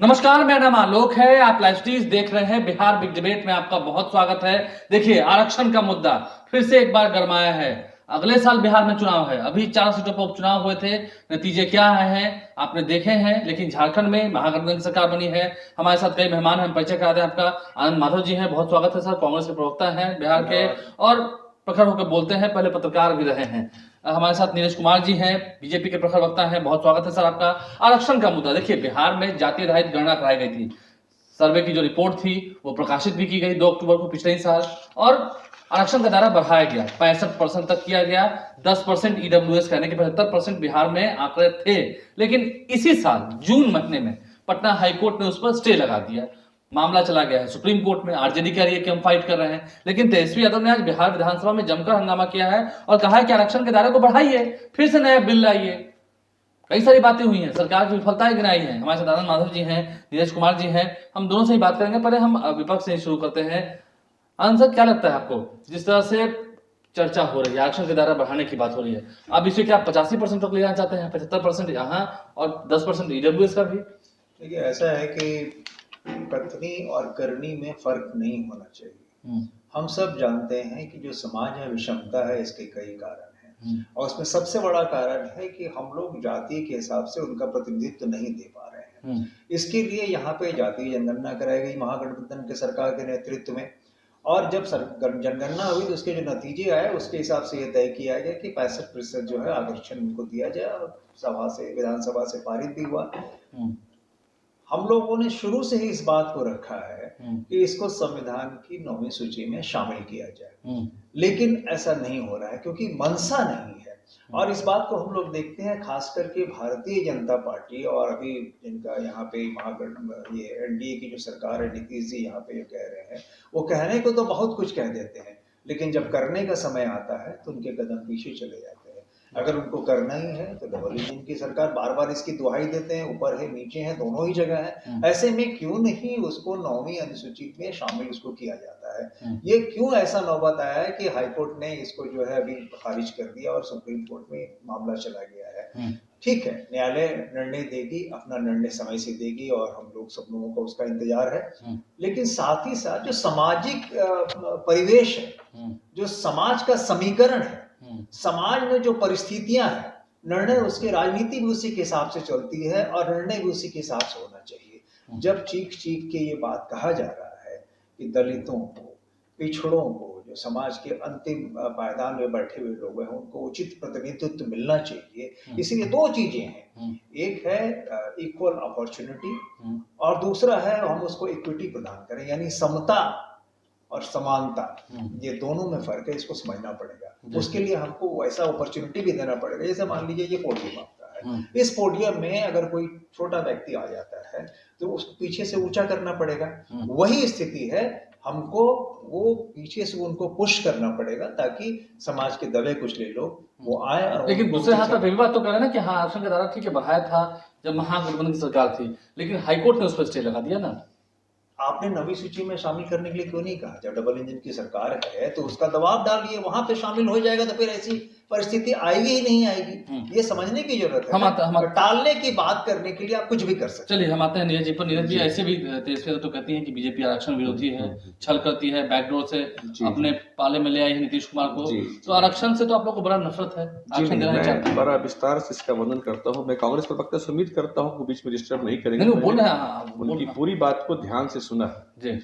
नमस्कार, मेरा नाम आलोक है। आप लाइव स्ट्रीज देख रहे हैं। बिहार बिग डिबेट में आपका बहुत स्वागत है। देखिए, आरक्षण का मुद्दा फिर से एक बार गरमाया है। अगले साल बिहार में चुनाव है। अभी 4 सीटों पर उपचुनाव हुए थे। नतीजे क्या आए हैं आपने देखे हैं। लेकिन झारखंड में महागठबंधन की सरकार बनी है। हमारे साथ कई मेहमान हैं, हम परिचय करा दें आपका। आनंद माधव जी हैं, बहुत स्वागत है सर। कांग्रेस के प्रवक्ता हैं बिहार के और प्रखर होकर बोलते हैं, पहले पत्रकार भी रहे हैं। हमारे साथ नीरज कुमार जी हैं, बीजेपी के प्रखर वक्ता हैं, बहुत स्वागत है सर आपका। आरक्षण का मुद्दा देखिए, बिहार में जाति रहित गणना कराई गई थी। सर्वे की जो रिपोर्ट थी वो प्रकाशित भी की गई 2 अक्टूबर को पिछले ही साल, और आरक्षण का दायरा बढ़ाया गया, 65% तक किया गया। 10% ईडब्ल्यूएस कहने के 75% बिहार में आंकड़े थे। लेकिन इसी साल जून महीने में पटना हाईकोर्ट ने उस पर स्टे लगा दिया। मामला चला गया है सुप्रीम कोर्ट में। आरजेडी कह रही है कि हम फाइट कर रहे हैं, लेकिन तेजस्वी यादव ने आज बिहार विधानसभा में जमकर हंगामा किया है और कहा है कि आरक्षण के दायरे को बढ़ाइए, फिर से नया बिल लाइए। कई सारी बातें हुई हैं, सरकार की विफलताएं गिनाई हैं। हमारे साथ आनंद माधव जी हैं, नीरज कुमार जी हैं, हम दोनों से ही बात करेंगे। पहले हम विपक्ष से शुरू करते हैं। आनंद सर, क्या लगता है आपको, जिस तरह से चर्चा हो रही है, आरक्षण के दायरा बढ़ाने की बात हो रही है, अब इसे क्या 85% तक ले जाना चाहते हैं, 75% यहाँ और 10% ईडब्ल्यूएस का भी? देखिए, ऐसा है कि कथनी और करनी में फर्क नहीं होना चाहिए। हम सब जानते हैं कि जो समाज है विषमता है, इसके कई कारण हैं और उसमें सबसे बड़ा कारण है कि हम लोग जाति के हिसाब से उनका प्रतिनिधित्व नहीं दे पा रहे हैं। इसके लिए यहाँ पे जातीय जनगणना कराई गई महागठबंधन के सरकार के नेतृत्व में, और जब जनगणना हुई तो उसके जो नतीजे आए उसके हिसाब से ये तय किया गया कि 65% जो है आरक्षण उनको दिया जाए, और सभा से विधानसभा से पारित भी हुआ। हम लोगों ने शुरू से ही इस बात को रखा है कि इसको संविधान की 9वीं सूची में शामिल किया जाए, लेकिन ऐसा नहीं हो रहा है क्योंकि मंशा नहीं है। और इस बात को हम लोग देखते हैं खास करके भारतीय जनता पार्टी और अभी जिनका यहाँ पे महागठबंधन ये एनडीए की जो सरकार है, नीतीश जी यहाँ पे जो कह रहे हैं, वो कहने को तो बहुत कुछ कह देते हैं, लेकिन जब करने का समय आता है तो उनके कदम पीछे चले जाते हैं। अगर उनको करना ही है तो डबल इंजन की सरकार, बार बार इसकी दुहाई देते हैं, ऊपर है नीचे है, दोनों ही जगह है। ऐसे में क्यों नहीं उसको 9वीं अनुसूची में शामिल उसको किया जाता है? ये क्यों ऐसा नौबत आया है कि हाईकोर्ट ने इसको जो है अभी खारिज कर दिया और सुप्रीम कोर्ट में मामला चला गया है? ठीक है, न्यायालय निर्णय देगी, अपना निर्णय समय से देगी और हम लोग सब लोगों को उसका इंतजार है। लेकिन साथ ही साथ जो सामाजिक परिवेश है, जो समाज का समीकरण है, समाज में जो परिस्थितियां हैं, निर्णय उसके राजनीति भी उसी के हिसाब से चलती है और निर्णय भी उसी के हिसाब से होना चाहिए। जब चीख चीख के ये बात कहा जा रहा है कि दलितों को, पिछड़ों को, जो समाज के अंतिम पायदान में बैठे हुए लोग हैं, उनको उचित प्रतिनिधित्व मिलना चाहिए, इसलिए 2 चीजें हैं। एक है इक्वल अपॉर्चुनिटी और दूसरा है हम उसको इक्विटी प्रदान करें, यानी समता और समानता। ये दोनों में फर्क है, इसको समझना पड़ेगा। उसके लिए हमको वैसा अपॉर्चुनिटी भी देना पड़ेगा। जैसे मान लीजिए ये पोडियम आपका है, इस पोडियम में अगर कोई छोटा व्यक्ति आ जाता है तो उसको पीछे से ऊंचा करना पड़ेगा। वही स्थिति है, हमको वो पीछे से उनको पुश करना पड़ेगा ताकि समाज के दबे कुचले लोग वो आए। और लेकिन दूसरे हाथ पर बात तो करें ना कि हाँ, आरक्षण का दायरा ठीक है बढ़ाया था जब महागठबंधन की सरकार थी, लेकिन हाईकोर्ट ने उस पर स्टे लगा दिया ना। आपने 9वीं सूची में शामिल करने के लिए क्यों नहीं कहा? जब डबल इंजन की सरकार है तो उसका दबाव डालिए, वहां पे शामिल हो जाएगा तो फिर ऐसी परिस्थिति आएगी ही नहीं आएगी। ये समझने की जरूरत है। तो टालने की बात करने के लिए आप कुछ भी कर सकते। चलिए हम आते हैं नीरज जी पर। नीरज जी, ऐसे भी तेजस्वी तो कहती हैं कि बीजेपी आरक्षण विरोधी है, छल करती है, बैकडोर से अपने पाले में ले आई है नीतीश कुमार को, तो आरक्षण से तो आप लोग को बड़ा नफरत है, आरक्षण देना नहीं चाहते? बड़ा विस्तार से इसका वर्णन करता हूँ। मैं कांग्रेस प्रवक्ता से उम्मीद करता हूँ कि बीच में डिस्टर्ब नहीं करेंगे। बोल रहे हैं, उनकी पूरी बात को ध्यान से सुना है।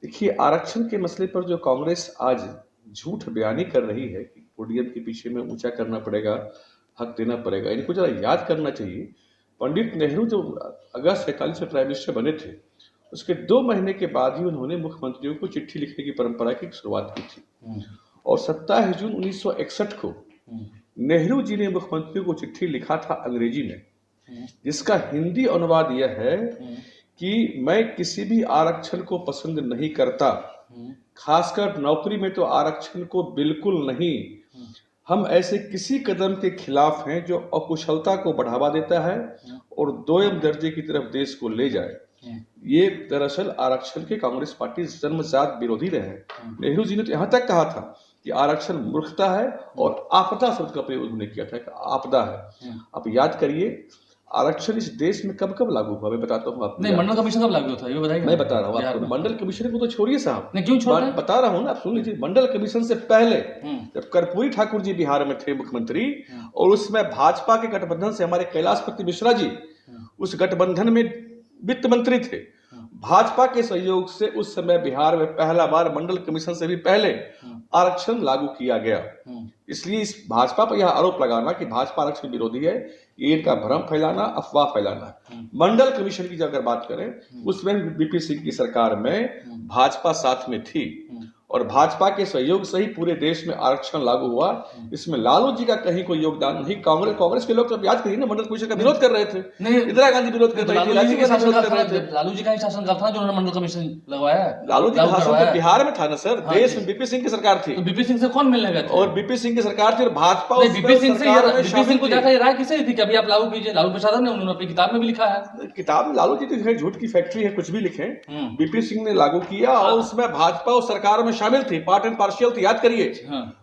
देखिए, आरक्षण के मसले पर जो कांग्रेस आज झूठ बयानी कर रही है कि पोडियम के पीछे में ऊंचा करना पड़ेगा, हक देना पड़ेगा, इनको जरा याद करना चाहिए। पंडित नेहरू जो अगस्त 41 में प्राइम मिनिस्टर बने थे, उसके 2 महीने के बाद ही उन्होंने मुख्यमंत्रियों को चिट्ठी लिखने की परंपरा की शुरुआत की थी। और 27 जून 1961 को नेहरू जी ने मुख्यमंत्रियों को चिट्ठी लिखा था अंग्रेजी में, जिसका हिंदी अनुवाद यह है कि मैं किसी भी आरक्षण को पसंद नहीं करता, खासकर नौकरी में तो आरक्षण को बिल्कुल नहीं। हम ऐसे किसी कदम के खिलाफ हैं जो अकुशलता को बढ़ावा देता है और दोयम दर्जे की तरफ देश को ले जाए। ये दरअसल आरक्षण के कांग्रेस पार्टी जन्मजात विरोधी रहे। नेहरू जी ने तो यहाँ तक कहा था कि आरक्षण मूर्खता है और आपदा शब्द का प्रयोग उन्होंने किया था कि आपदा है। आप याद करिए, आरक्षण इस देश में कब कब लागू हुआ मैं बताता हूँ आपको। नहीं, मंडल कमीशन कब लागू था ये बताइए। मैं बता रहा हूँ बिहार आपको, में। मंडल कमीशन को तो छोड़िए साहब, नहीं, क्यों छोड़ रहे हैं? बता रहा हूँ ना, आप सुन लीजिए। मंडल कमीशन से पहले जब कर्पूरी ठाकुर जी बिहार में थे मुख्यमंत्री, और उसमें भाजपा के गठबंधन से हमारे कैलाशपति मिश्रा जी उस गठबंधन में वित्त मंत्री थे। भाजपा के सहयोग से उस समय बिहार में पहला बार मंडल कमीशन से भी पहले आरक्षण लागू किया गया। इसलिए इस भाजपा पर यह आरोप लगाना कि भाजपा आरक्षण विरोधी है, ये इनका भ्रम फैलाना, अफवाह फैलाना। मंडल कमीशन की अगर बात करें, उसमें बीपी सिंह की सरकार में भाजपा साथ में थी और भाजपा के सहयोग से ही पूरे देश में आरक्षण लागू हुआ। इसमें लालू जी का कहीं कोई योगदान नहीं। कांग्रेस के लोग तो याद करिए ना, मंडल कमीशन का विरोध कर रहे थे, इंदिरा गांधी विरोध कर रही थी, राजीव गांधी विरोध कर रहे थे। लालू जी का ही शासन काल था जो उन्होंने मंडल कमीशन लगवाया है। लालू जी का शासन तो बिहार में था ना सर, देश में बीपी सिंह की सरकार थी। तो बीपी सिंह से कौन मिलने गए थे? और बीपी सिंह की सरकार थी और भाजपा बीपी सिंह को जाकर राय किसे दी थी कि अभी आप लागू कीजिए? लालू प्रसाद ने उन्होंने अपनी किताब में भी लिखा है। किताब में लालू जी तो झूठ की फैक्ट्री है, कुछ भी लिखे। बीपी सिंह ने लागू किया और उसमें भाजपा उस सरकार में शामिल थी, पार्ट एंड पार्शियल थी, याद करिए।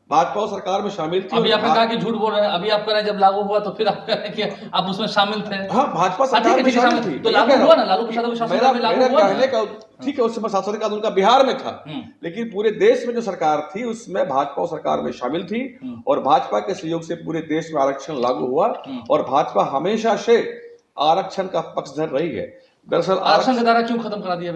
भाजपा उस सरकार में शामिल थी। अभी आपने कहा कि झूठ बोल रहे हैं, अभी आप कह रहे हैं जब लागू हुआ तो फिर आप कह रहे हैं कि आप उसमें शामिल थे। हाँ, भाजपा सरकार में शामिल थी तो लागू हुआ ना, लालू प्रसाद के शासन में लागू हुआ ना। ठीक है, उस समय शासन काल उनका बिहार में था, लेकिन पूरे देश में जो सरकार थी उसमें भाजपा सरकार में शामिल थी और भाजपा के सहयोग से पूरे देश में आरक्षण लागू हुआ और भाजपा हमेशा से आरक्षण का पक्षधर रही है। दरअसल आरक्षण का दायरा क्यों खत्म करा दिया?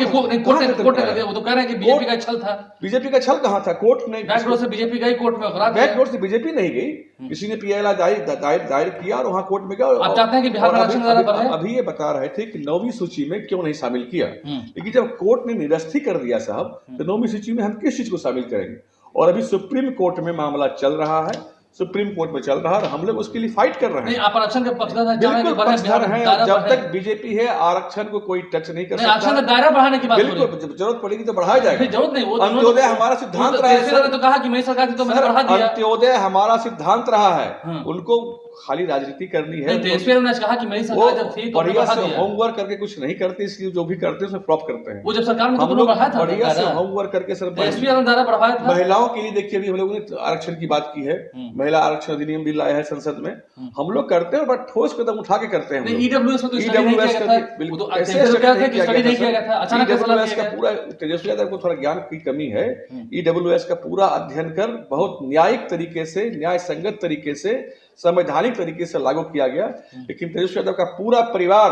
कोर्ट ने कर दिया। वो तो कह रहे हैं कि बीजेपी का छल था। बीजेपी का छल कहाँ था? कोर्ट ने बैकडोर से बीजेपी गई कोर्ट में, बैकडोर से बीजेपी नहीं गई, किसी ने पीएलआई दायर किया और वहां कोर्ट में गया। आप चाहते हैं कि बिहार में आरक्षण दायरा बढ़े? अभी ये बता रहे थे कि 9वीं सूची में क्यों नहीं शामिल किया, लेकिन जब कोर्ट ने निरस्त ही कर दिया साहब, तो 9वीं सूची में हम किस चीज को शामिल करेंगे? और अभी सुप्रीम कोर्ट में मामला चल रहा है, सुप्रीम कोर्ट में चल रहा है और हम लोग उसके लिए फाइट कर रहे हैं। आप आरक्षण के पक्षधर हैं, बिल्कुल पक्षधर हैं। जब तक बीजेपी है आरक्षण को कोई टच नहीं कर सकता। आरक्षण का दायरा बढ़ाने की बात बिल्कुल, जरूरत पड़ेगी तो बढ़ाया जाएगा। जरूरत नहीं, अंत्योदय हमारा सिद्धांत रहा है। तो कहा कि मेरी सरकार थी तो मैंने बढ़ा दिया। अंत्योदय हमारा सिद्धांत रहा है, उनको खाली राजनीति करनी है। ने कहा कि मेरी सरकार जब थी तो बढ़िया से होमवर्क करके कुछ नहीं करते, इसलिए जो भी करते हैं उसमें फ्लॉप करते हैं। वो जब सरकार में हम लोग बढ़िया से होमवर्क करके सर बढ़ाया था। महिलाओं के लिए देखिए, अभी हम लोगों ने आरक्षण की बात की है, महिला आरक्षण अधिनियम बिल आया है संसद में, हम लोग करते हैं, बट ठोस कदम उठा के करते हैं। ईडब्ल्यूएस का पूरा, तेजस्वी यादव को थोड़ा ज्ञान की कमी है। ईडब्ल्यूएस का पूरा अध्ययन कर बहुत न्यायिक तरीके से, न्याय संगत तरीके से, संवैधानिक तरीके से लागू किया गया। लेकिन तेजस्वी यादव का पूरा परिवार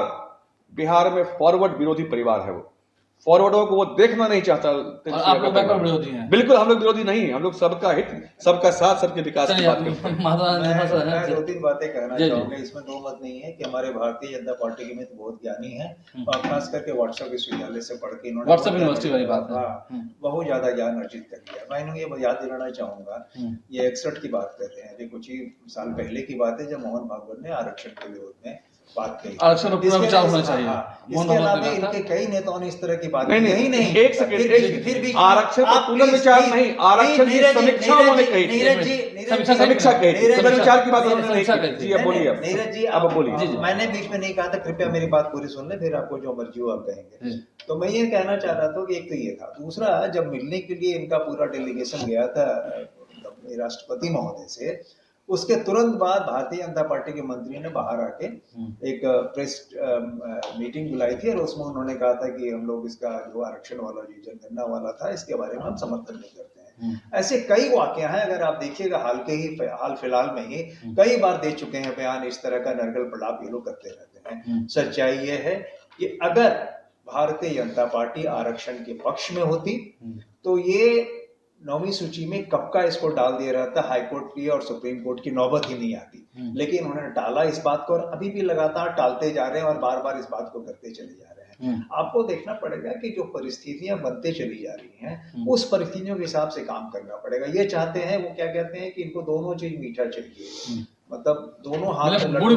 बिहार में फॉरवर्ड विरोधी परिवार है। वो फॉरवर्डों को वो देखना नहीं चाहता। आप लोग बैकवर्ड विरोधी हैं? बिल्कुल, हम लोग विरोधी नहीं है, हम लोग सबका हित, सबका साथ, सबके विकास की बात करते हैं। मैं 2-3 बातें कहना चाहूंगा। इसमें दो मत नहीं है कि हमारे भारतीय जनता पार्टी के मित्र बहुत ज्ञानी हैं और खास करके व्हाट्सएप विश्वविद्यालय से पढ़ के इन्होंने व्हाट्सएप यूनिवर्सिटी वाली बात है, बहुत ज्यादा ज्ञान अर्जित कर लिया। मैं इन्हें ये याद दिलाना चाहूंगा, ये 61 की बात कर रहे हैं, अभी कुछ ही साल पहले की बात है जब मोहन भागवत ने आरक्षण के विरोध में बात कही। आरक्षण पर पूरा विचार होना चाहिए। इसके अलावा इनके कई नेताओं ने इस तरह की बात नहीं, एक सेकंड, फिर भी आरक्षण पर पुनर्विचार नहीं, आरक्षण की समीक्षा उन्होंने कही थी। समीक्षा कही थी, पुनर्विचार की बात उन्होंने नहीं की। जी अब बोलिए। नीरज जी अब बोलिए। मैंने बीच में नहीं कहा था, कृपया मेरी बात पूरी सुन ले, फिर आपको जो मर्जी हो आप कहेंगे। तो मैं ये कहना चाह रहा था कि एक तो ये था, दूसरा जब मिलने के लिए इनका पूरा डेलीगेशन गया था राष्ट्रपति महोदय से, उसके तुरंत बाद भारतीय जनता पार्टी के मंत्री ने बाहर आके एक प्रेस मीटिंग बुलाई थी और उसमें उन्होंने कहा था कि हम लोग इसका जो आरक्षण वाला जो जनगणना वाला था इसके बारे में हम समर्थन नहीं करते हैं। ऐसे कई वाकया हैं, अगर आप देखिएगा हाल फिलहाल में ही कई बार दे चुके हैं बयान, इस तरह का नरगल प्रलाप ये लोग करते रहते हैं। सच्चाई ये है कि अगर भारतीय जनता पार्टी आरक्षण के पक्ष में होती तो ये 9वीं सूची में कब का इसको डाल दिया रहता, हाईकोर्ट की और सुप्रीम कोर्ट की नौबत ही नहीं आती। लेकिन उन्होंने टाला इस बात को और अभी भी लगातार टालते जा रहे हैं और बार बार इस बात को करते चले जा रहे हैं। आपको देखना पड़ेगा कि जो परिस्थितियां बनते चली जा रही हैं उस परिस्थितियों के हिसाब से काम करना पड़ेगा। ये चाहते हैं, वो क्या कहते हैं कि इनको दोनों चीज मीठा चाहिए, मतलब दोनों हाथ में लड्डू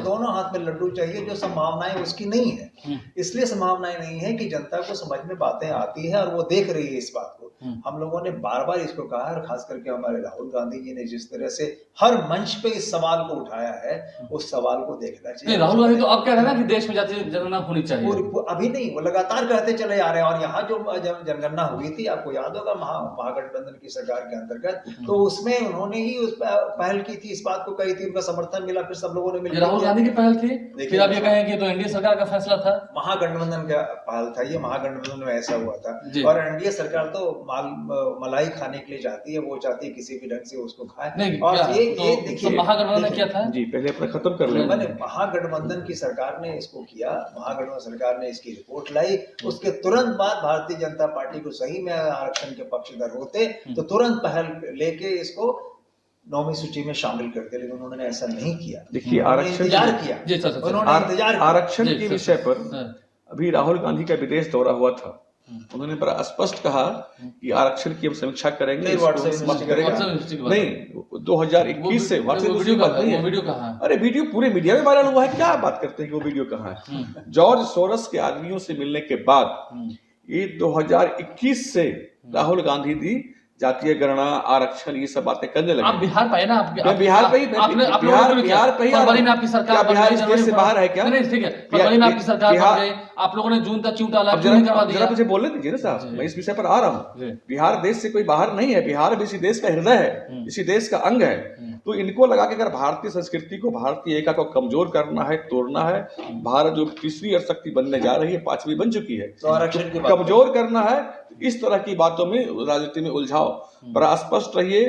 दोनों हाथ में लड्डू चाहिए। जो संभावनाएं उसकी नहीं है, इसलिए संभावनाएं नहीं है कि जनता को समझ में बातें आती है और वो देख रही है इस बात को। हम लोगों ने बार बार इसको कहा है, और खास करके हमारे राहुल गांधी जी ने जिस तरह से हर मंच पे इस सवाल को उठाया है, उस सवाल को देखना चाहिए। राहुल गांधी तो अब कह रहे हैं ना कि देश में जातीय जनगणना होनी चाहिए। अभी नहीं, वो लगातार कहते चले आ रहे हैं। और यहाँ जो जनगणना हुई थी, आपको याद होगा महागठबंधन की सरकार के अंतर्गत, तो उसमें उन्होंने ही उस पहल की थी, इस बात को कही थी, उनका समर्थन मिला, फिर सब लोगों ने मिलकर राहुल गांधी की पहल थी, फिर आप ये कहें कि तो एनडीए सरकार का फैसला था। महागठबंधन का पहल था ये, महागठबंधन में ऐसा हुआ था। और एनडीए सरकार तो मलाई खाने के लिए जाती है, वो चाहती है किसी भी ढंग से उसको खाए। और ये देखिए, महागठबंधन ने क्या था जी, पहले अपना खत्म कर ले। मैंने महागठबंधन की सरकार ने इसको किया, महागठबंधन सरकार ने इसकी रिपोर्ट लाई, उसके तुरंत बाद भारतीय जनता पार्टी को सही में आरक्षण के पक्षधर होते तो तुरंत पहल लेके इसको 9वीं सूची में शामिल करते, लेकिन उन्होंने ऐसा नहीं किया। देखिए, आरक्षण इंतजार किया, उन्होंने इंतजार किया। आरक्षण के विषय पर अभी राहुल गांधी का विदेश दौरा हुआ था, उन्होंने बड़ा स्पष्ट कहा कि आरक्षण की हम समीक्षा करेंगे, नहीं 2021 से वीडियो कहाँ? अरे वीडियो पूरे मीडिया में वायरल हुआ है, क्या बात करते हैं कि वो वीडियो कहाँ है? जॉर्ज सोरस के आदमियों से मिलने के बाद ये 2021 से राहुल गांधी दी जातीय गणना, आरक्षण, ये सब बातें करने लगे। आप बिहार पे ना, बिहार पे ही, बिहार पे ही। फरवरी में आपकी सरकार, बिहार इस देश से बाहर है क्या? नहीं, ठीक है, फरवरी में आपकी सरकार बन गई, आप लोगों ने जून तक क्यों टाला, क्यों नहीं करवा दिया? जरा मुझे बोलने दीजिए ना साहब, मैं इस विषय पर आ रहा हूँ। बिहार देश से कोई बाहर नहीं है, बिहार भी इसी देश का हृदय है, इसी देश का अंग है। तो इनको लगा कि अगर भारतीय संस्कृति को, भारतीय एकता को कमजोर करना है, तोड़ना है, भारत जो तीसरी शक्ति बनने जा रही है, 5वीं बन चुकी है, तो आरक्षण की कमजोर करना है, इस तरह की बातों में, राजनीति में उलझाओ। बड़ा स्पष्ट रहिए,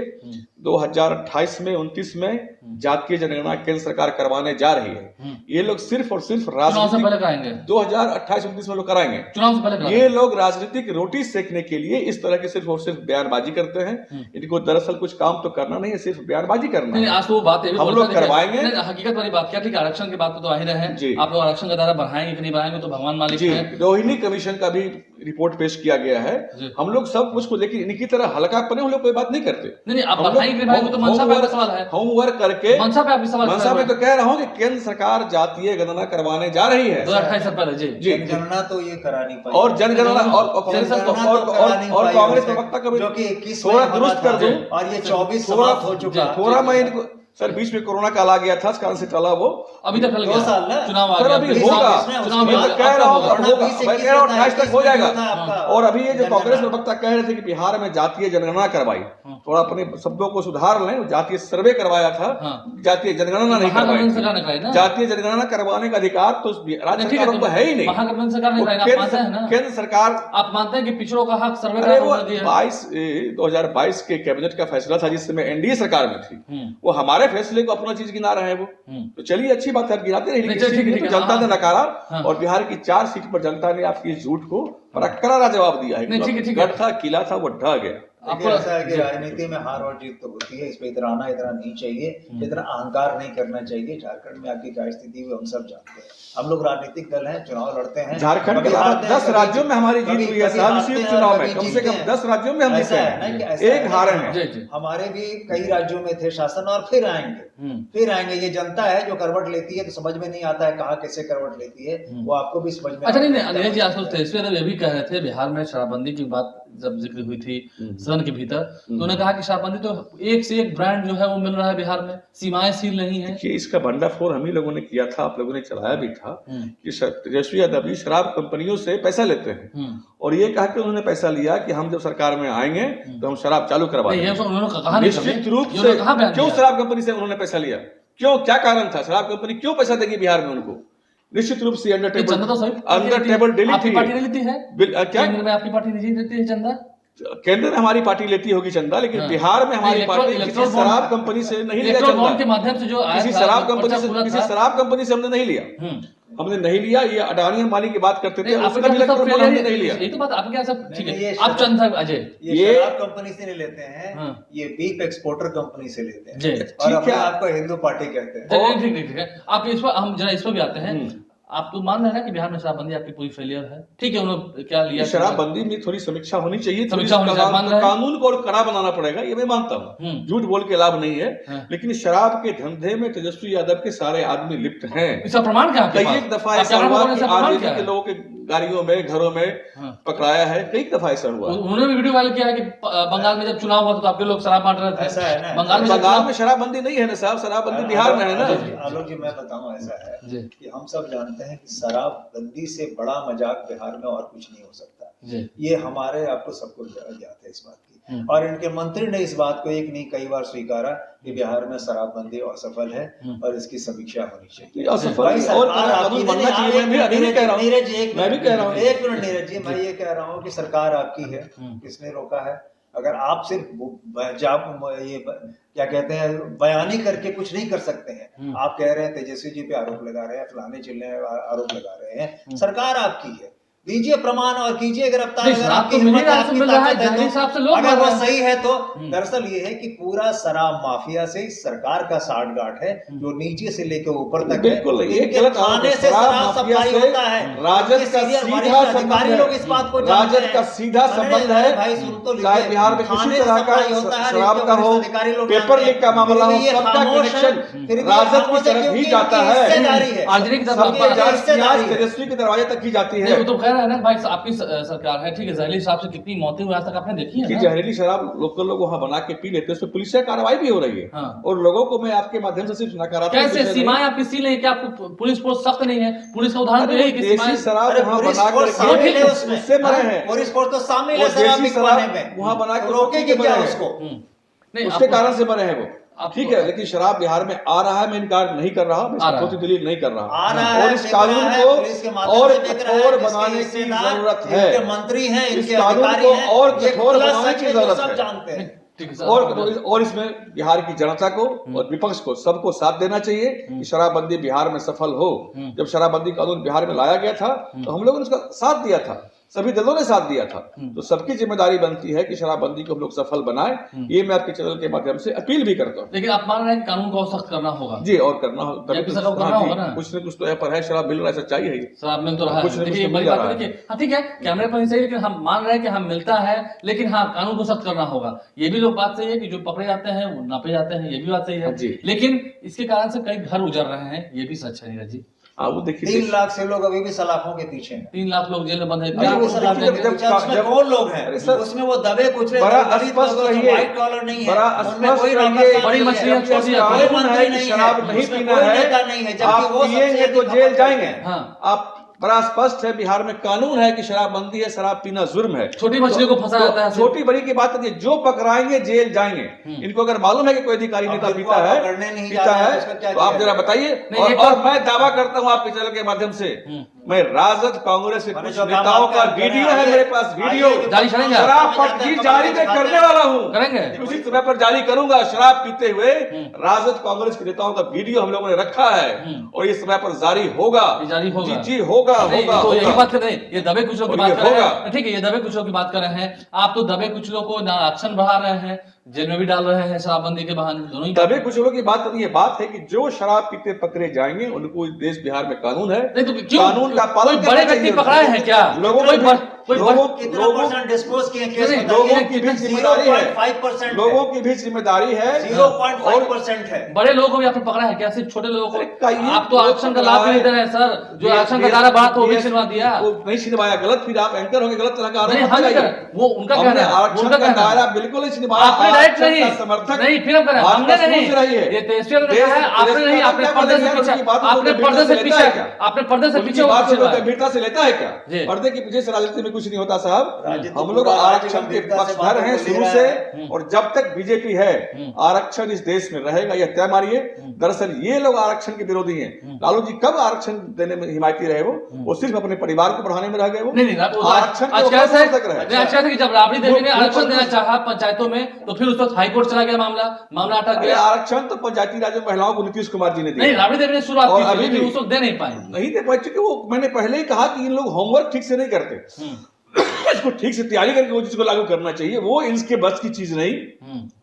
2028 में 29 में जातीय जनगणना केंद्र सरकार करवाने जा रही है। ये लोग सिर्फ और सिर्फ राजनीतिक 2028-29 में लोग कराएंगे, चुनाव से पहले ये लोग राजनीतिक रोटी सेकने के लिए इस तरह की सिर्फ और सिर्फ बयानबाजी करते हैं। इनको दरअसल कुछ काम तो करना नहीं है, सिर्फ बयानबाजी करना है। आज तो वो बात हम लोग करवाएंगे, हकीकत वाली बात क्या, ठीक है, आरक्षण की बात तो आ ही रहे हैं, आप लोग आरक्षण का दायरा बढ़ाएंगे कि नहीं बढ़ाएंगे तो भगवान मालिक है। रोहिणी कमीशन का भी रिपोर्ट पेश किया गया है, हम लोग सब कुछ को, लेकिन इनकी तरह हल्कापने हम लोग कोई बात नहीं करते। नहीं, आप बढ़ाएंगे भाई, वो तो मनसा पे सवाल है, होमवर्क करके मनसा पे आपकी सवाल, मनसा में तो कह रहा हूँ कि केंद्र सरकार जातीय गणना करवाने जा रही है 2028 से पहले। जी, जनगणना तो ये करा नहीं पाई, और जनगणना और कांग्रेस प्रवक्ता का भी जो कि 21 थोड़ा दुरुस्त कर दो, और ये 24 समाप्त हो चुका। थोड़ा मैं इनको, सर बीच में कोरोना काल आ गया था, इस कारण से टला वो, अभी तक टल गया, 2 साल ना, चुनाव आ सर गया, अभी होगा, चुनाव मैं तो कह रहा हूँ 28 तक हो जाएगा। आपका। और अभी ये जो कांग्रेस प्रवक्ता कह रहे थे कि बिहार में जातीय जनगणना करवाई, थोड़ा अपने शब्दों को सुधार लें, जातीय सर्वे करवाया था, जातीय जनगणना नहीं करवाई। जातीय जनगणना करवाने का अधिकार तो राज्य सरकारों को है ही नहीं, महागठबंधन सरकार ने कराया। केंद्र सरकार, आप मानते हैं कि पिछड़ों का हक सर्वे 2022 के कैबिनेट का फैसला था, जिस समय एनडीए सरकार में थी, वो हमारे फैसले को अपना चीज गिना रहे हैं वो, तो चलिए अच्छी बात है, गिनाते रहिए, तो जनता ने नकारा, और बिहार की 4 सीट पर जनता ने आपकी झूठ को बड़ा करारा जवाब दिया है। गढ़ था, किला था, वो ढह गया। आपको ऐसा है कि राजनीति में हार और जीत तो होती है, इस पे इतराना इतना नहीं चाहिए, इतना अहंकार नहीं करना चाहिए। झारखंड में आपकी क्या स्थिति हुई हम सब जानते हैं, हम लोग राजनीतिक दल हैं, चुनाव लड़ते हैं। झारखंड के 10 राज्यों में हमारी जीत हुई है, संसदीय चुनाव में कम से कम 10 राज्यों में हम जीते हैं, एक हारे हैं। हमारे भी कई राज्यों में थे शासन, और फिर आएंगे। ये जनता है जो करवट लेती है, तो समझ में नहीं आता है कहाँ कैसे करवट लेती है, वो आपको भी समझ में। अच्छा, नहीं, अनिल जी आजकल तेजस्वी यादव ये भी कह रहे थे, बिहार में शराबबंदी की बात जब जिक्र हुई थी सदन के भीतर, तो उन्होंने कहा कि शराबबंदी तो एक से एक ब्रांड जो है वो मिल रहा है बिहार में, सीमाएं सील नहीं है। कि इसका भंडाफोड़ हम ही लोगों ने किया था, आप लोगों ने चलाया भी था, कि तेजस्वी यादव भी शराब कंपनियों से पैसा लेते हैं, और ये कहा कि उन्होंने पैसा लिया कि हम जब सरकार में आएंगे तो हम शराब चालू करवा देंगे। निश्चित रूप से क्यों शराब कंपनी से उन्होंने पैसा लिया, क्यों, क्या कारण था? शराब कंपनी क्यों पैसा देगी बिहार में उनको? निश्चित रूप से अंडर टेबल डीलिंग थी। पार्टी नहीं लेती है क्या? केंद्र में आपकी पार्टी नहीं देती है चंदा? केंद्र में हमारी पार्टी लेती होगी चंदा, लेकिन बिहार में हमारी पार्टी किसी शराब कंपनी से नहीं लिया चंदा, के माध्यम से जो किसी शराब कंपनी से हमने नहीं लिया, हमने नहीं लिया। ये अडानी अंबानी की बात करते थे, उसका भी हमने नहीं लिया। ये तो बात आपके सब ठीक है, आप चंद अजय ये शराब कंपनी से नहीं लेते हैं, ये बीफ एक्सपोर्टर कंपनी से लेते हैं, और आपको हिंदू पार्टी कहते हैं। ठीक है, आप इस पर हम जरा इस पर भी आते हैं। आप तो मान रहे हैं ना कि बिहार में शराबबंदी आपकी पूरी फेलियर है? ठीक है, उन्होंने क्या लिया, शराबबंदी में थोड़ी समीक्षा होनी चाहिए, समीक्षा होनी चाहिए, मान रहे हैं। कानून को और कड़ा बनाना पड़ेगा, ये मैं मानता हूँ, झूठ बोल के लाभ नहीं है। लेकिन शराब के धंधे में तेजस्वी यादव के सारे आदमी लिप्त हैं। इसका प्रमाण क्या है? कई एक दफा ऐसा हुआ कि आरजेडी के लोगों के गाड़ियों में, घरों में पकड़ाया है, कई दफा ऐसा हुआ। उन्होंने भी वीडियो वायरल किया है कि बंगाल में जब चुनाव हुआ तो आपके लोग शराब बांट रहे थे। ऐसा है ना, बंगाल में शराबबंदी नहीं है ना साहब, शराबबंदी बिहार में है ना। आलोक जी, मैं बताऊं, ऐसा है कि हम सब जानते हैं कि शराबबंदी से बड़ा मजाक बिहार में और कुछ नहीं हो सकता। ये हमारे आपको सबको ज्ञात है इस बात की, और इनके मंत्री ने इस बात को एक नहीं कई बार स्वीकारा कि बिहार में शराबबंदी असफल है और इसकी समीक्षा होनी चाहिए। असफल और कानून बनना चाहिए। मैं भी कह रहा हूं, मैं भी कह रहा हूं, एक मिनट नीरज जी, मैं ये कह रहा हूँ कि सरकार आपकी है, किसने रोका है? अगर आप सिर्फ ये क्या कहते हैं बयानी करके कुछ नहीं कर सकते हैं। आप कह रहे हैं तेजस्वी जी पे आरोप लगा रहे हैं, फलाने चिल्ले आरोप लगा रहे हैं, सरकार आपकी है, दीजिए प्रमाण और कीजिए गिरफ्तार। अगर आपकी हिम्मत है, आपकी ताकत है तो, अगर वो सही है तो दरअसल ये है कि पूरा शराब माफिया से सरकार का साठगांठ है, जो नीचे से लेकर ऊपर तक बिल्कुल ये गलत खाने से शराब सप्लाई होता है। राजद का सीधा संबंध, लोग इस बात को राजद का सीधा संबंध है। भाई सुन तो चाहे बिहार में किसी तरह का शराब का हो, पेपर लीक का मामला हो, सबका कनेक्शन राजद की तरफ ही जाता है, तेजस्वी के दरवाजे तक ही जाती है। कह रहा है ना भाई, आपकी सरकार है, ठीक है, जहरीली शराब से कितनी मौतें हुई आज तक आपने देखी है ना? जहरीली शराब लोकल लोग वहाँ बना के पी लेते हैं, उसमें पुलिस से कार्रवाई भी हो रही है। और लोगों को मैं आपके माध्यम से सिर्फ नकारात्मक, कैसे सीमाएं आपकी सील है? क्या आपको पुलिस फोर्स सख्त नहीं है? पुलिस का उदाहरण तो यही कि देसी शराब वहाँ बना कर उससे मरे हैं, पुलिस फोर्स तो शामिल है शराब बिकवाने में, वहाँ बना के रोकेंगे क्या उसको? उसके कारण से मरे हैं वो, ठीक है। लेकिन शराब बिहार में आ रहा है, मैं इनकार नहीं कर रहा, मैं दलील नहीं कर रहा, और इस कानून को और कठोर बनाने की जरूरत है। मंत्री हैं, इस कानून को और कठोर बनाने की जरूरत है, और इसमें बिहार की जनता को और विपक्ष को सबको साथ देना चाहिए कि शराबबंदी बिहार में सफल हो। जब शराबबंदी कानून बिहार में लाया गया था तो हम लोगों ने उसका साथ दिया था, सभी दलों ने साथ दिया था, तो सबकी जिम्मेदारी बनती है कि शराबबंदी को हम लोग सफल बनाएं। ये मैं आपके चैनल के माध्यम से अपील भी करता हूँ। लेकिन आप मान रहे हैं कानून को सख्त करना होगा? जी, और करना होगा, कुछ न कुछ तो पर है, शराब मिल रहा है, सच्चाई है, शराब मिल तो रहा है, देखिए बड़ी बात है। हाँ ठीक है, कैमरे पर सही, लेकिन हम मान रहे हैं कि हम मिलता है, लेकिन हाँ कानून को सख्त करना होगा। ये भी लोग बात सही है कि जो पकड़े जाते हैं वो नापे जाते हैं, ये भी बात सही है, लेकिन इसके कारण से कई घर उजड़ रहे हैं, ये भी सच है नीरज जी। वो देखिए 3 लाख से लोग अभी भी सलाखों के पीछे हैं। 3 लाख लोग जेल में बंद है। उसमें कौन लोग हैं? उसमें वो दबे कुचले व्हाइट कॉलर नहीं है, उसमें कोई बड़ी मछलियां छोटी शराब नहीं पीना है, आप पिएंगे तो जेल जाएंगे। आप बड़ा स्पष्ट है, बिहार में कानून है कि शराबबंदी है, शराब पीना जुर्म है। छोटी मछली को फंसा जाता है, छोटी बड़ी की बात नहीं है, जो पकड़ाएंगे जेल जाएंगे। इनको अगर मालूम है कि कोई अधिकारी नेता पीता है तो आप जरा बताइए। और मैं दावा करता हूं आपके चैनल के माध्यम से, मैं राजद कांग्रेस के कुछ नेताओं का वीडियो है मेरे पास, वीडियो शराब पट्टी जारी में करने वाला हूँ, उसी समय पर जारी करूंगा। शराब पीते हुए राजद कांग्रेस के नेताओं का वीडियो हम लोगों ने रखा है और इस समय पर जारी होगा, जी होगा। तो यही बात कर रहे हैं, ये दबे कुचलों की बात कर रहे हैं, ठीक है, ये दबे कुचलों की बात कर रहे हैं। आप तो दबे कुचलों को आरक्षण बढ़ा रहे हैं, जेल में भी डाल रहे हैं शराबबंदी के बहाने, दोनों ही। दबे कुचलों की बात नहीं है, बात है कि जो शराब पीते पकड़े जाएंगे उनको देश बिहार में कानून है, नहीं तो क्यों कानून का पालन बड़े व्यक्ति पकड़ाए हैं क्या? लोगों डिस्पोज किए केस, लोगों की भी जिम्मेदारी है, 0.5% लोगों की भी जिम्मेदारी है, 0.5% है। बड़े लोगों को भी आपने पकड़ा है क्या? सिर्फ छोटे लोगों को? आप तो आरक्षण का लाभ भी नहीं दे रहे हैं सर, जो आरक्षण का दायरा बात हो भी छिनवा दिया, वो नहीं छिनवाया। गलत, फिर आप एंकर होंगे, गलत तरह का वो उनका कहना है, आरक्षण का दायरा बिल्कुल नहीं छिनवाया। आपने डायरेक्ट नहीं, समर्थक नहीं फिर हम करें, हमने नहीं, ये तेजस्वी ने कहा है, आपने नहीं, आपने पर्दे से पीछे, आपने पर्दे से पीछे, आपने पर्दे से पीछे बात गंभीरता से लेता है क्या? पर्दे के पीछे से राजनीति में कुछ नहीं होता साहब। हम लोग आरक्षण के पक्षधर हैं शुरू से, और जब तक बीजेपी है आरक्षण इस देश में रहेगा, यह तय मानिए। दरअसल ये लोग आरक्षण के विरोधी हैं। लालू जी कब आरक्षण देने में हिमायती रहे? वो सिर्फ अपने परिवार को बढ़ाने में रह गए। वो आरक्षण जब राबड़ी देवी ने आरक्षण देना चाहा पंचायतों में, तो फिर उस वक्त हाईकोर्ट चला गया, मामला अटक गया। आरक्षण तो पंचायती राज में महिलाओं को नीतीश कुमार जी ने दिया। नहीं, राबड़ी देवी ने शुरुआत की, अभी उस वक्त दे नहीं पाए, नहीं दे पाए, क्योंकि वो मैंने पहले ही कहा कि इन लोग होमवर्क ठीक से नहीं करते। इसको ठीक से तैयारी करके वो चीज को लागू करना चाहिए। वो इनके बस की चीज नहीं,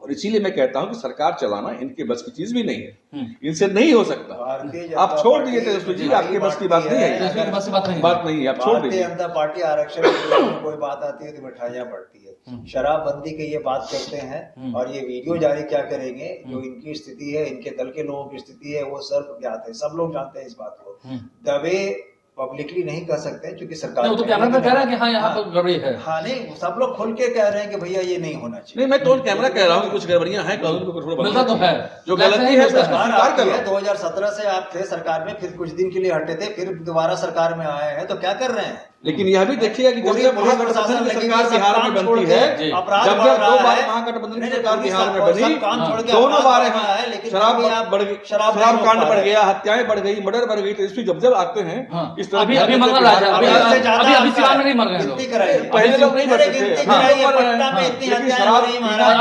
और इसीलिए मैं कहता हूं कि सरकार चलाना इनके बस की चीज भी नहीं है, इनसे नहीं हो सकता। आप छोड़ दीजिए तेजस्वी जी, आपके बस की बात नहीं है, बात नहीं है, आप छोड़ दीजिए। भारतीय जनता पार्टी आरक्षण में कोई बात आती है तो मिठाइयाँ पड़ती है, शराबबंदी की ये बात करते हैं और ये वीडियो जारी क्या करेंगे, जो इनकी स्थिति है, इनके दल के लोगों की स्थिति है, वो सर्व ज्ञात है, सब लोग जानते हैं इस बात को। दबे पब्लिकली नहीं कर सकते क्योंकि सरकार तो कैमरा पे कह रहा है कि हाँ यहाँ पर गड़बड़ी है। हाँ नहीं, सब लोग खुल के कह रहे हैं कि भैया ये नहीं होना चाहिए। नहीं, मैं तो कैमरा कह रहा हूँ कि कुछ गड़बड़ियां हैं, कानून को थोड़ा मिलता तो है, जो गलती है सरकार कर 2017 से आप थे सरकार में, फिर कुछ दिन के लिए हटे थे, फिर दोबारा सरकार में आए हैं, तो क्या कर रहे हैं? लेकिन यह भी देखिएगा कि जब महागठबंधन की सरकार बिहार में बनती है, जब 2 बार महागठबंधन की सरकार बिहार में बनी, दोनों बार शराब कांड बढ़ गया, हत्याएं बढ़ गई, मर्डर बढ़ गई। तो इसमें जब आते हैं इस तरह अभी मर रहा है, अभी सिवान में नहीं मर गए, पहले लोग नहीं मरते थे, बिहार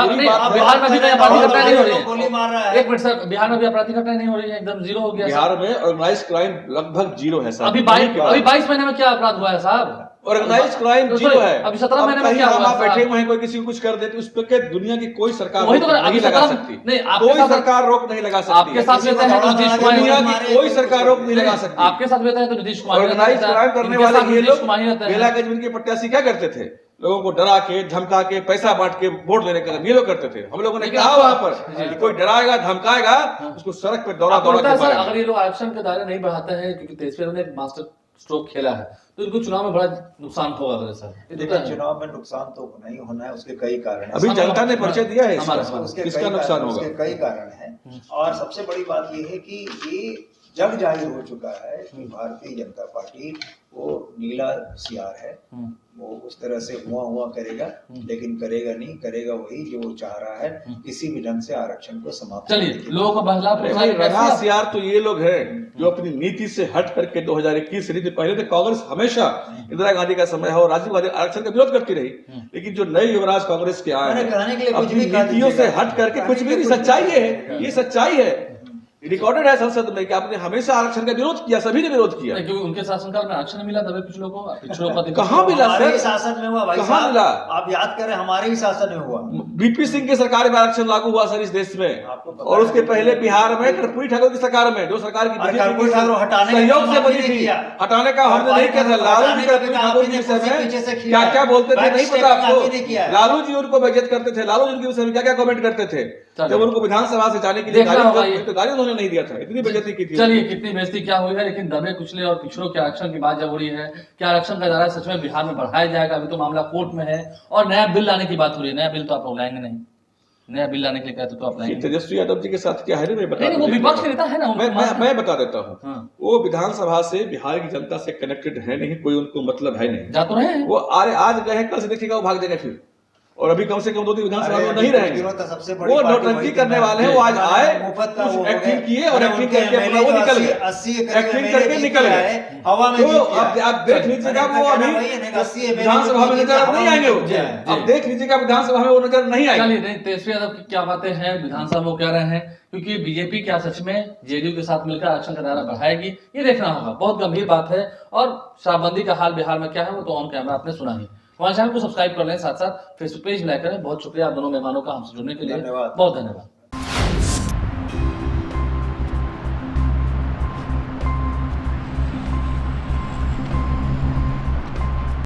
में भी अपराधी घटना नहीं हो रही है। एक मिनट सर, बिहार में भी अपराधी घटना नहीं हो रही है, एकदम जीरो हो गया बिहार में। ऑर्गेनाइज क्राइम लगभग जीरो है। अभी 22 महीने में क्या अपराध हुआ है साहब? ऑर्गेनाइज क्राइम जीरो है। अभी 17 महीने में क्या हुआ? आप बैठे हुए हैं, कोई किसी को कुछ कर देते, उस पर दुनिया की कोई सरकार वही तो नहीं लगा सकती, नहीं कोई सरकार रोक नहीं लगा सकती। आपके साथ रहता है तो नीतीश कुमार, दुनिया की कोई सरकार रोक नहीं लगा सकती। आपके साथ रहता है तो नीतीश कुमार। ऑर्गेनाइज क्राइम करने वाले ये लोग बेला के जिनके प्रत्याशी क्या करते थे, लोगों को डरा के धमका के पैसा बांट के वोट लेने का ये लोग करते थे। हम लोगों ने कहा वहां पर कोई डराएगा धमकाएगा उसको सड़क पे दौड़ा के मारेगा। अगर ये लोग आरक्षण के दायरे नहीं बढ़ाते हैं, क्योंकि तेजस्वी ने एक मास्टर स्ट्रोक खेला है, तो इनको चुनाव में बड़ा नुकसान होगा। अगर सर देखिए, चुनाव में नुकसान तो नहीं होना है, उसके कई कारण हैं। अभी जनता ने परिचय दिया है, किसका नुकसान होगा, उसके कई कारण हैं। और सबसे बड़ी बात ये है कि ये जग जाहिर हो चुका है कि भारतीय जनता पार्टी वो नीला सियार है, वो उस तरह से हुआ करेगा, लेकिन करेगा नहीं, करेगा वही जो वो चाह रहा है, किसी भी ढंग से आरक्षण को समाप्त। चलिए, लोगों को बहला रंगा सियार तो ये लोग हैं जो अपनी नीति से हट करके 2021 से नीति, पहले तो कांग्रेस हमेशा इंदिरा गांधी का समय हो, राजीव गांधी आरक्षण का विरोध करती रही, लेकिन जो नए युवराज कांग्रेस के आए हैं अपनी नीतियों से हट करके कुछ भी नहीं, सच्चाई है, ये सच्चाई है, रिकॉर्डेड है संसद में कि आपने हमेशा आरक्षण का विरोध किया, सभी ने विरोध किया। क्योंकि उनके शासनकाल में आरक्षण मिला, दबे पिछड़ों को कहाँ मिला? हमारे ही शासन में हुआ भाई, कहाँ मिला? आप याद करें, हमारे ही शासन में हुआ। बीपी सिंह की सरकार में आरक्षण लागू हुआ सर इस देश में, और उसके पहले बिहार में कर्पूरी ठाकुर की सरकार में, जो सरकार की कर्पूरी ठाकुर हटाने सहयोग से बनी थी, हटाने का हमने नहीं किया था। लालू जी कर्पूरी ठाकुर के विषय में क्या क्या बोलते थे नहीं पता आपको? लालू जी उनको बेइज्जत करते थे, लालू जी उनके विषय में क्या क्या कमेंट करते थे, जब उनको विधानसभा से जाने के लिए गाड़ी उन्होंने नहीं दिया था, इतनी बेइज्जती की थी। चलिए, कितनी बेइज्जती क्या हुई है, लेकिन दबे कुचले और पिछड़ों के आरक्षण की बात जब हो रही है, क्या आरक्षण का दायरा सच में बिहार में बढ़ाया जाएगा? अभी तो मामला कोर्ट में है और नया बिल लाने की बात हो रही है। नया बिल तो आप लोग लाएंगे नहीं, नया बिल लाने के लिए कहते तो आप लाएंगे। तेजस्वी यादव जी के साथ क्या है, मैं बता, वो विपक्ष के नेता है ना, मैं बता देता हूँ। वो विधानसभा से बिहार की जनता से कनेक्टेड है नहीं, कोई उनको मतलब है नहीं। जा तो रहे हैं वो आज गए, कल से देखिएगा वो भाग जाएंगे फिर, और अभी कम से कम 2 दिन विधानसभा में नहीं रहेंगे। वो नौटंकी करने वाले हैं, वो आज आए, एक्टिंग किए और एक्टिंग करके अपना वो निकल गए, एक्टिंग करके निकल गए हवा में। तो आप देख लीजिएगा वो अभी विधानसभा में नजर नहीं आएंगे, आप देख लीजिएगा विधानसभा में वो नजर नहीं आएंगे। चलिए, नहीं, तेजस्वी यादव की क्या बातें हैं, विधानसभा में कह रहे हैं, क्योंकि बीजेपी क्या सच में जेडीयू के साथ मिलकर आरक्षण का दायरा बढ़ाएगी, ये देखना होगा। बहुत गंभीर बात है। और शराबबंदी का हाल बिहार में क्या है वो तो ऑन कैमरा आपने सुना ही। हमारे चैनल को सब्सक्राइब कर लें, साथ साथ फेसबुक पेज भी लाइक करें। बहुत शुक्रिया आप दोनों मेहमानों का हमसे जुड़ने के लिए, बहुत धन्यवाद।